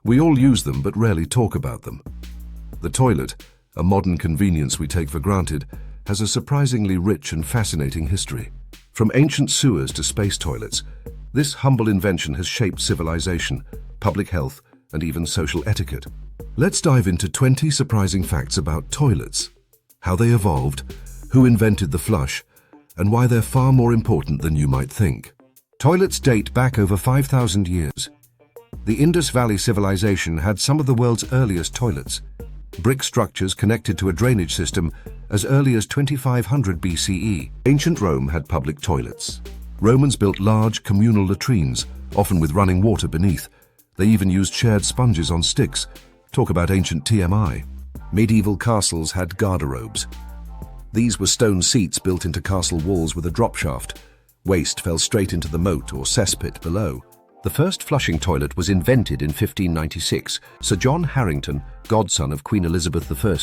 We all use them but rarely talk about them. The toilet, a modern convenience we take for granted, has a surprisingly rich and fascinating history. From ancient sewers to space toilets, this humble invention has shaped civilization, public health, and even social etiquette. Let's dive into 20 surprising facts about toilets, how they evolved, who invented the flush, and why they're far more important than you might think. Toilets date back over 5,000 years. The Indus Valley civilization had some of the world's earliest toilets, brick structures connected to a drainage system as early as 2500 BCE. Ancient Rome had public toilets. Romans built large communal latrines, often with running water beneath. They even used shared sponges on sticks. Talk about ancient TMI. Medieval castles had garderobes. These were stone seats built into castle walls with a drop shaft. Waste fell straight into the moat or cesspit below. The first flushing toilet was invented in 1596. Sir John Harington, godson of Queen Elizabeth I,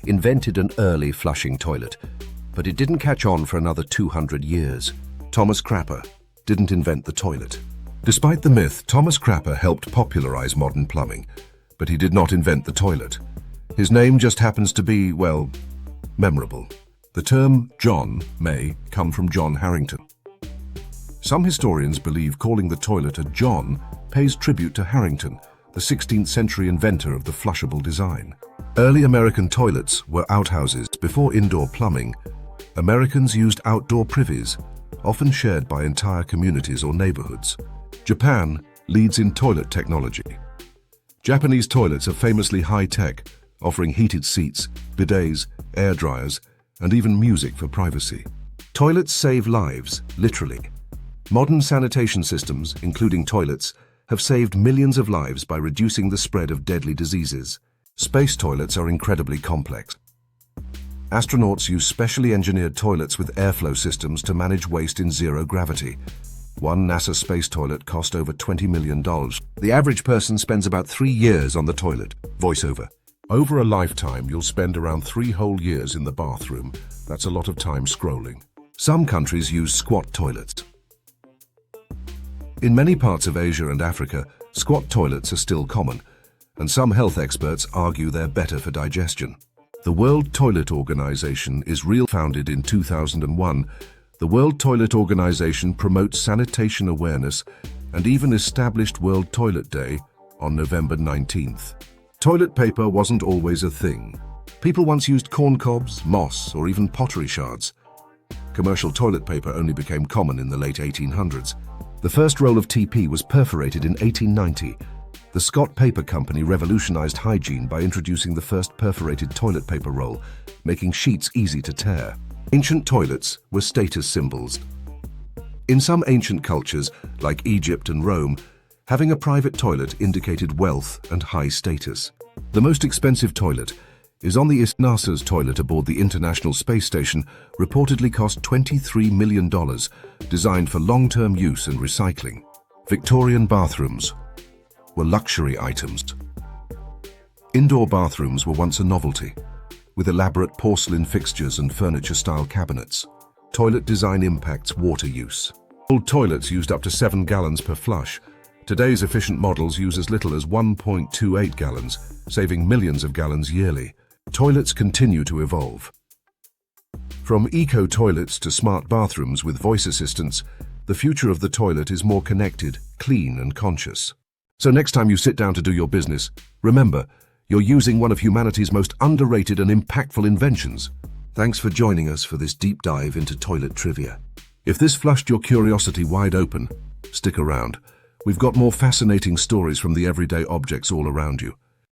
invented an early flushing toilet, but it didn't catch on for another 200 years. Thomas Crapper didn't invent the toilet. Despite the myth, Thomas Crapper helped popularize modern plumbing, but he did not invent the toilet. His name just happens to be, well, memorable. The term John may come from John Harington. Some historians believe calling the toilet a John pays tribute to Harington, the 16th century inventor of the flushable design. Early American toilets were outhouses before indoor plumbing. Americans used outdoor privies, often shared by entire communities or neighborhoods. Japan leads in toilet technology. Japanese toilets are famously high-tech, offering heated seats, bidets, air dryers, and even music for privacy. Toilets save lives, literally. Modern sanitation systems, including toilets, have saved millions of lives by reducing the spread of deadly diseases. Space toilets are incredibly complex. Astronauts use specially engineered toilets with airflow systems to manage waste in zero gravity. One NASA space toilet cost over $20 million. The average person spends about 3 years on the toilet. Voiceover. Over a lifetime, you'll spend around 3 whole years in the bathroom. That's a lot of time scrolling. Some countries use squat toilets. In many parts of Asia and Africa, squat toilets are still common, and some health experts argue they're better for digestion. The World Toilet Organization is founded in 2001. The World Toilet Organization promotes sanitation awareness and even established World Toilet Day on November 19th. Toilet paper wasn't always a thing. People once used corn cobs, moss, or even pottery shards. Commercial toilet paper only became common in the late 1800s. The first roll of TP was perforated in 1890. The Scott Paper Company revolutionized hygiene by introducing the first perforated toilet paper roll, making sheets easy to tear. Ancient toilets were status symbols. In some ancient cultures, like Egypt and Rome, having a private toilet indicated wealth and high status. The most expensive toilet is on the NASA's toilet aboard the International Space Station, reportedly cost $23 million, designed for long-term use and recycling. Victorian bathrooms were luxury items. Indoor bathrooms were once a novelty, with elaborate porcelain fixtures and furniture-style cabinets. Toilet design impacts water use. Old toilets used up to 7 gallons per flush. Today's efficient models use as little as 1.28 gallons, saving millions of gallons yearly. Toilets continue to evolve. From eco-toilets to smart bathrooms with voice assistants, the future of the toilet is more connected, clean, and conscious. So next time you sit down to do your business, remember, you're using one of humanity's most underrated and impactful inventions. Thanks for joining us for this deep dive into toilet trivia. If this flushed your curiosity wide open, stick around. We've got more fascinating stories from the everyday objects all around you.